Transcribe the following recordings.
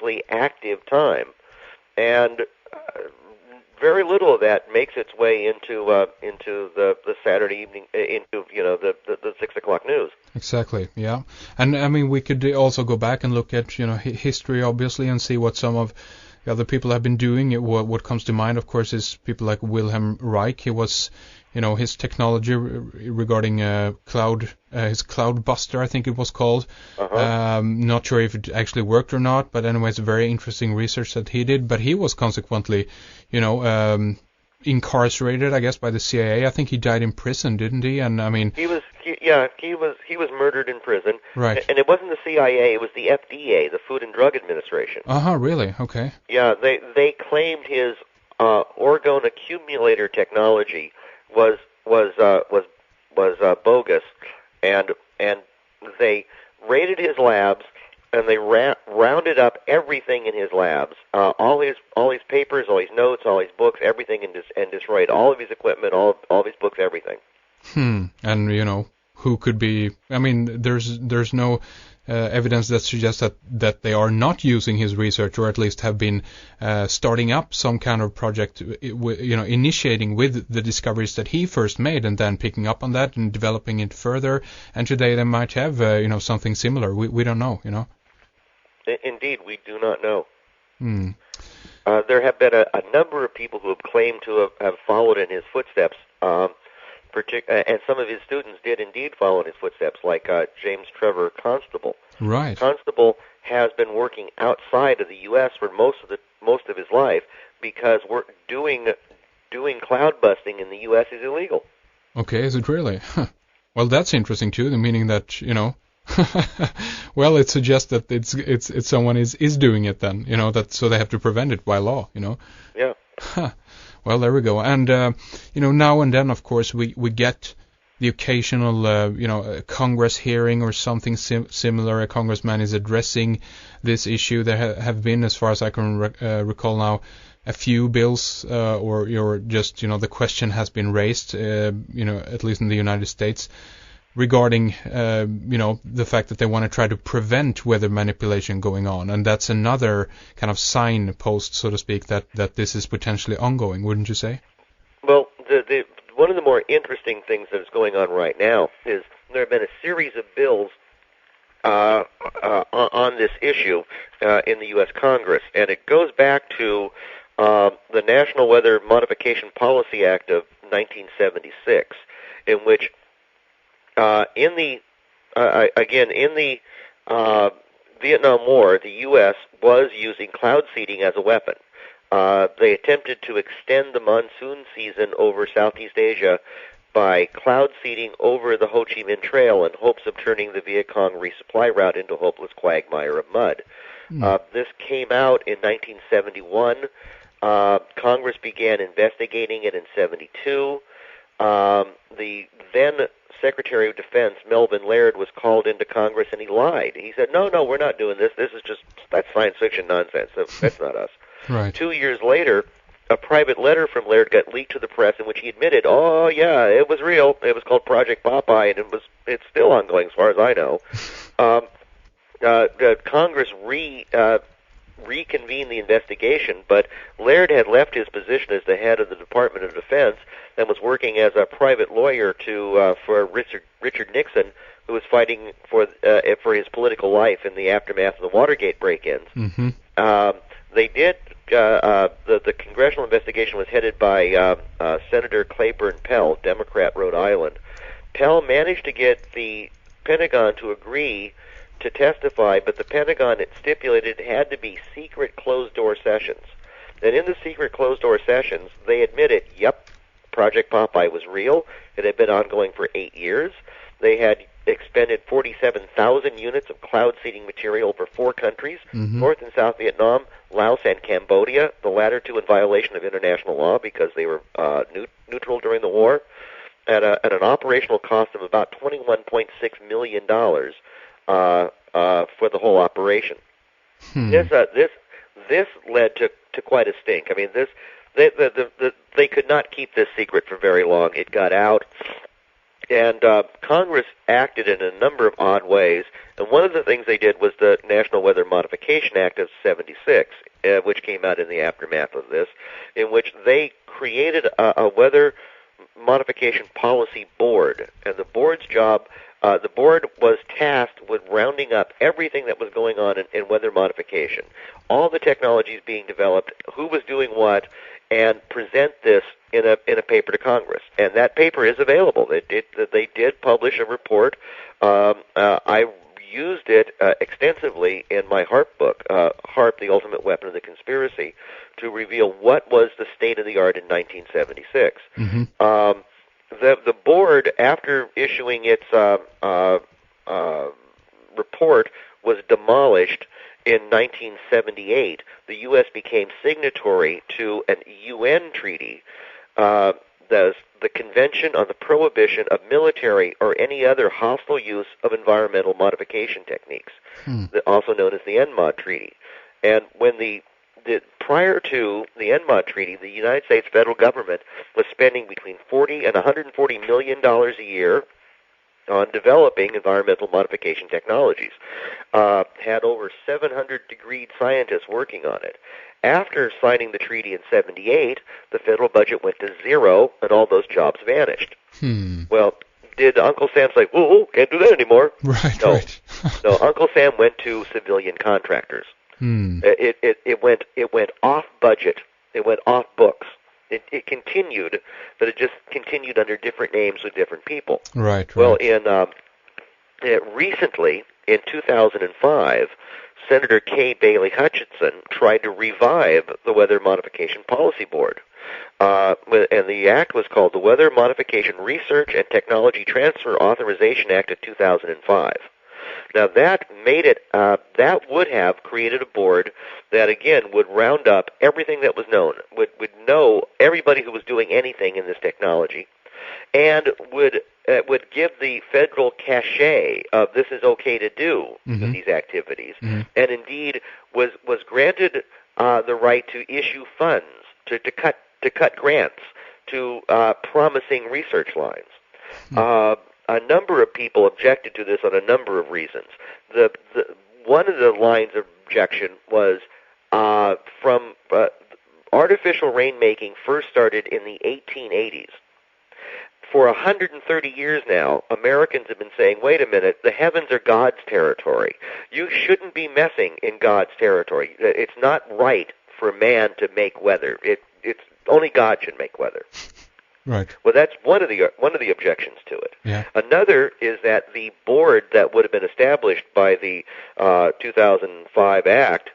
continuously active time, and very little of that makes its way into the Saturday evening, into the 6 o'clock news. Exactly, yeah. And I mean, we could also go back and look at history, obviously, and see what some of the other people have been doing. What comes to mind, of course, is people like Wilhelm Reich. He was, his technology regarding his Cloud Buster, I think it was called. Not sure if it actually worked or not, but anyways, very interesting research that he did. But he was consequently, incarcerated, I guess, by the CIA. I think he died in prison, didn't he? And I mean, he was murdered in prison. Right. And it wasn't the CIA; it was the FDA, the Food and Drug Administration. Really? Okay. Yeah, they claimed his orgone accumulator technology was bogus, and they raided his labs, and they rounded up everything in his labs, all his papers, all his notes, all his books, everything, and destroyed all of his equipment, all of his books, everything. And who could be? I mean, there's no evidence that suggests that they are not using his research, or at least have been starting up some kind of project, initiating with the discoveries that he first made, and then picking up on that and developing it further. And today they might have, something similar. We don't know, Indeed, we do not know. There have been a number of people who have claimed to have followed in his footsteps. And some of his students did indeed follow in his footsteps, like James Trevor Constable. Right. Constable has been working outside of the U.S. for most of his life, because doing cloud busting in the U.S. is illegal. Okay, is it really? Well, that's interesting too. The meaning that well, it suggests that it's someone is doing it then. That so they have to prevent it by law. Yeah. Well, there we go. And, now and then, of course, we get the occasional, Congress hearing or something similar. A congressman is addressing this issue. There have been, as far as I can recall now, a few bills, or just, the question has been raised, at least in the United States, regarding, the fact that they want to try to prevent weather manipulation going on. And that's another kind of signpost, so to speak, that this is potentially ongoing, wouldn't you say? Well, one of the more interesting things that is going on right now is there have been a series of bills on this issue in the U.S. Congress, and it goes back to the National Weather Modification Policy Act of 1976, in which in the Vietnam War, the U.S. was using cloud seeding as a weapon. They attempted to extend the monsoon season over Southeast Asia by cloud seeding over the Ho Chi Minh Trail in hopes of turning the Viet Cong resupply route into a hopeless quagmire of mud. This came out in 1971. Congress began investigating it in 72. The then Secretary of Defense, Melvin Laird, was called into Congress, and he lied. He said, no, we're not doing this. That's science fiction nonsense. That's not us. Right. 2 years later, a private letter from Laird got leaked to the press in which he admitted, oh, yeah, it was real. It was called Project Popeye, and it's still ongoing as far as I know. Congress reconvened the investigation, but Laird had left his position as the head of the Department of Defense and was working as a private lawyer for Richard Nixon, who was fighting for his political life in the aftermath of the Watergate break-ins. Mm-hmm. The congressional investigation was headed by Senator Claiborne Pell, Democrat, Rhode Island. Pell managed to get the Pentagon to agree to testify, but the Pentagon had stipulated it had to be secret closed-door sessions. And in the secret closed-door sessions, they admitted, yep, Project Popeye was real. It had been ongoing for 8 years. They had expended 47,000 units of cloud seeding material for 4 countries, North and South Vietnam, Laos, and Cambodia, the latter two in violation of international law because they were neutral during the war, at an operational cost of about $21.6 million for the whole operation. This led to quite a stink. I mean, they could not keep this secret for very long. It got out. And Congress acted in a number of odd ways, and one of the things they did was the National Weather Modification Act of '76, which came out in the aftermath of this, in which they created a weather modification policy board, and the board's job, the board was tasked with rounding up everything that was going on in weather modification, all the technologies being developed, who was doing what, and present this in a paper to Congress. And that paper is available. They did publish a report. I used it extensively in my HARP book, HARP, the Ultimate Weapon of the Conspiracy, to reveal what was the state of the art in 1976. Mm-hmm. The board, after issuing its report, was demolished in 1978. The U.S. became signatory to an UN treaty, the Convention on the Prohibition of Military or any other hostile use of environmental modification techniques, also known as the NMOD Treaty. And when prior to the NMOD Treaty, the United States federal government was spending between $40 and $140 million a year on developing environmental modification technologies. Had over 700 degreed scientists working on it. After signing the treaty in '78, the federal budget went to zero, and all those jobs vanished. Well, did Uncle Sam say, "Whoa, can't do that anymore"? Right, no, right. no. Uncle Sam went to civilian contractors. It went off budget. It went off books. It continued, but it just continued under different names with different people. Right. Well, recently, in 2005, Senator Kay Bailey Hutchinson tried to revive the Weather Modification Policy Board. And the act was called the Weather Modification Research and Technology Transfer Authorization Act of 2005. Now that made it, that would have created a board that again would round up everything that was known, would know everybody who was doing anything in this technology, and would give the federal cachet of this is okay to do with these activities, and indeed was granted the right to issue funds to cut grants to promising research lines. A number of people objected to this on a number of reasons. One of the lines of objection was from artificial rainmaking first started in the 1880s. For 130 years now, Americans have been saying, wait a minute, the heavens are God's territory. You shouldn't be messing in God's territory. It's not right for man to make weather. It's only God should make weather. Right. Well, that's one of the objections to it. Yeah. Another is that the board that would have been established by the 2005 Act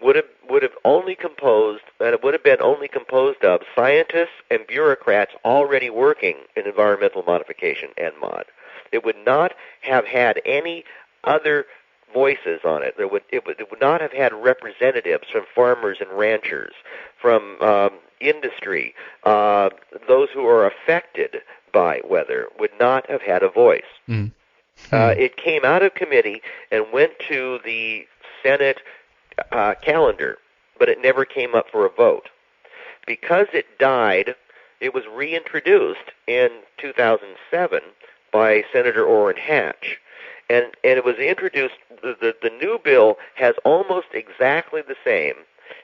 would have been only composed of scientists and bureaucrats already working in environmental modification and mod. It would not have had any other voices on it. It would not have had representatives from farmers and ranchers, from industry. Those who are affected by weather would not have had a voice. It came out of committee and went to the Senate calendar, but it never came up for a vote. Because it died, it was reintroduced in 2007 by Senator Orrin Hatch. And it was introduced, the new bill has almost exactly the same,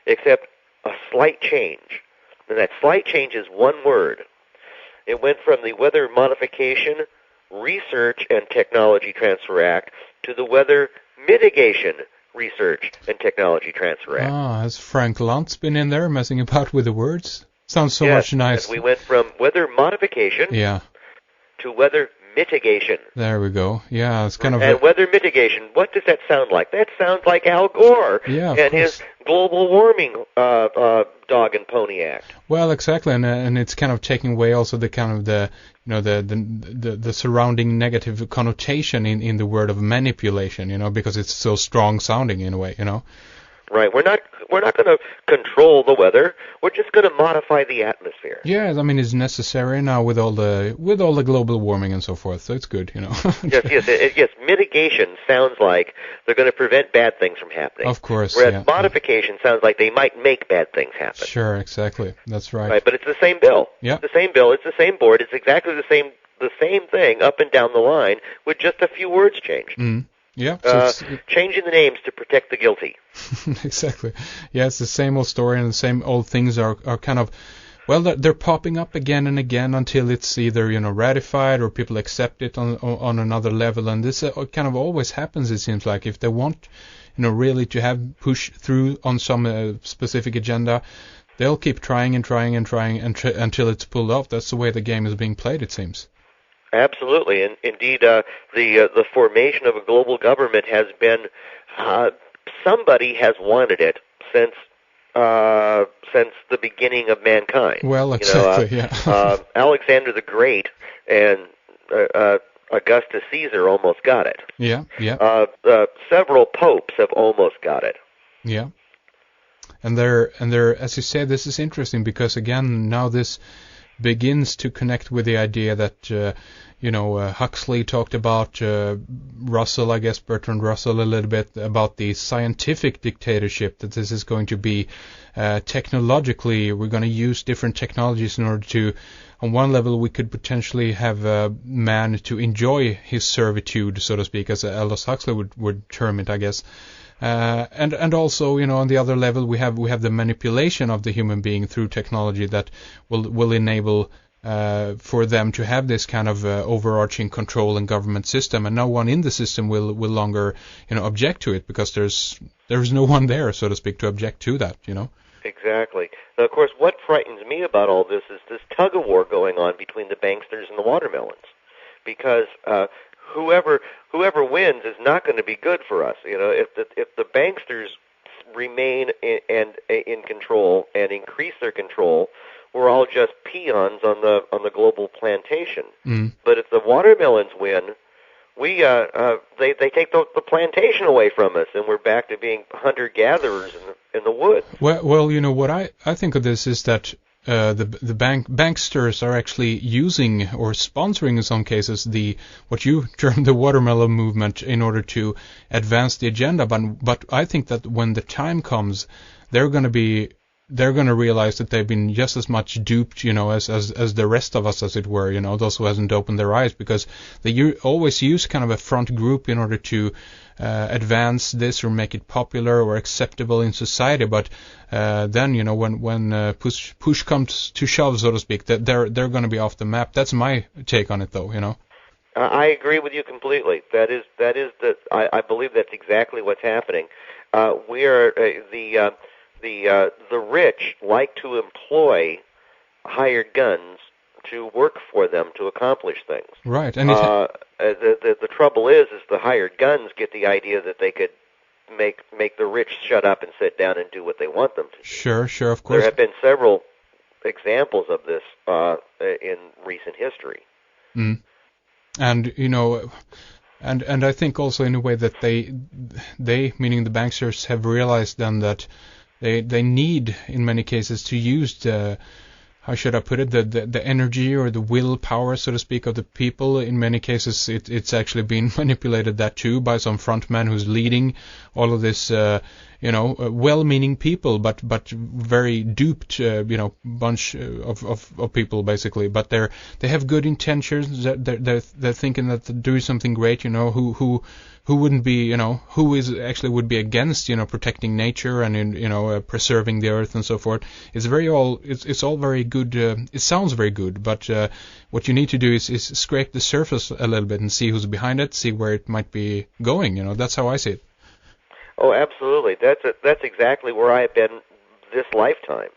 except a slight change. And that slight change is one word. It went from the Weather Modification, Research, and Technology Transfer Act to the Weather Mitigation, Research, and Technology Transfer Act. Has Frank Luntz been in there messing about with the words? Sounds so much nice. Yes, we went from Weather Modification to Weather Mitigation. There we go. Yeah, it's kind of... And weather mitigation, what does that sound like? That sounds like Al Gore and his global warming dog and pony act. Well, exactly, and it's kind of taking away also the kind of the surrounding negative connotation in the word of manipulation, because it's so strong sounding in a way, Right. We're not going to control the weather. We're just going to modify the atmosphere. Yeah, I mean it's necessary now with all the global warming and so forth. So it's good, Yes. Mitigation sounds like they're going to prevent bad things from happening. Of course. Whereas modification sounds like they might make bad things happen. Sure, exactly. That's right. Right, but it's the same bill. Yeah. It's the same bill. It's the same board. It's exactly the same the same thing up and down the line with just a few words changed. Yeah, so changing the names to protect the guilty. Exactly. Yeah, it's the same old story, and the same old things are kind of, well, they're popping up again and again until it's either, ratified or people accept it on another level. And this kind of always happens, it seems like. If they want, really to have push through on some specific agenda, they'll keep trying and trying and trying until it's pulled off. That's the way the game is being played, it seems. Absolutely, and indeed, the formation of a global government has been somebody has wanted it since the beginning of mankind. Well, exactly, yeah. Alexander the Great and Augustus Caesar almost got it. Yeah. Several popes have almost got it. Yeah, and they're as you say, this is interesting because again now this begins to connect with the idea that Huxley talked about, Russell, I guess Bertrand Russell a little bit, about the scientific dictatorship, that this is going to be technologically, we're going to use different technologies in order to, on one level, we could potentially have man to enjoy his servitude, so to speak, as Aldous Huxley would term it, I guess. And also, on the other level, we have the manipulation of the human being through technology that will enable for them to have this kind of overarching control and government system, and no one in the system will longer object to it because there's no one there, so to speak, to object to that. Exactly. Now, of course, what frightens me about all this is this tug of war going on between the banksters and the watermelons, because whoever wins is not going to be good for us. If the banksters remain in control and increase their control, we're all just peons on the global plantation. But if the watermelons win, they take the plantation away from us, and we're back to being hunter-gatherers in the woods. Well, what I think of this is that the banksters are actually using or sponsoring in some cases what you term the watermelon movement in order to advance the agenda. But I think that when the time comes, they're going to realize that they've been just as much duped, as the rest of us, as it were, those who hasn't opened their eyes, because they always use kind of a front group in order to advance this or make it popular or acceptable in society. But then, when push comes to shove, so to speak, that they're going to be off the map. That's my take on it, though. I agree with you completely. I believe that's exactly what's happening. We are the rich like to employ hired guns to work for them to accomplish things. Right, and the trouble is the hired guns get the idea that they could make the rich shut up and sit down and do what they want them to. Sure, of course. There have been several examples of this in recent history. And and I think also in a way that they meaning the banksters have realized then that they need in many cases to use the, how should I put it, the energy or the willpower, so to speak, of the people. In many cases, it's actually been manipulated that too by some frontman who's leading all of this, well-meaning people, but very duped, bunch of people basically. But they have good intentions. They're thinking that they're doing something great. Who wouldn't be, who would be against, protecting nature and preserving the earth and so forth. It's all very good. It sounds very good, but what you need to do is scrape the surface a little bit and see who's behind it, see where it might be going. That's how I see it. Oh, absolutely. That's exactly where I've been this lifetime.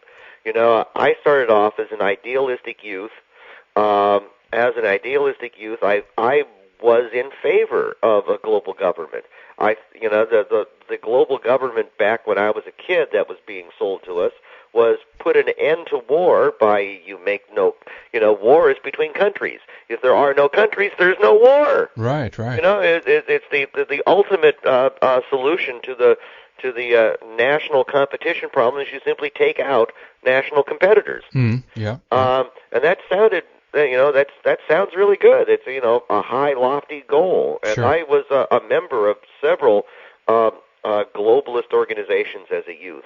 I started off as an idealistic youth. I was in favor of a global government. The global government back when I was a kid that was being sold to us was put an end to war by war is between countries. If there are no countries, there's no war. Right. It's the ultimate solution to the national competition problem is you simply take out national competitors. Yeah. And that sounded. That sounds really good. It's a high, lofty goal, and sure. I was a member of several globalist organizations as a youth.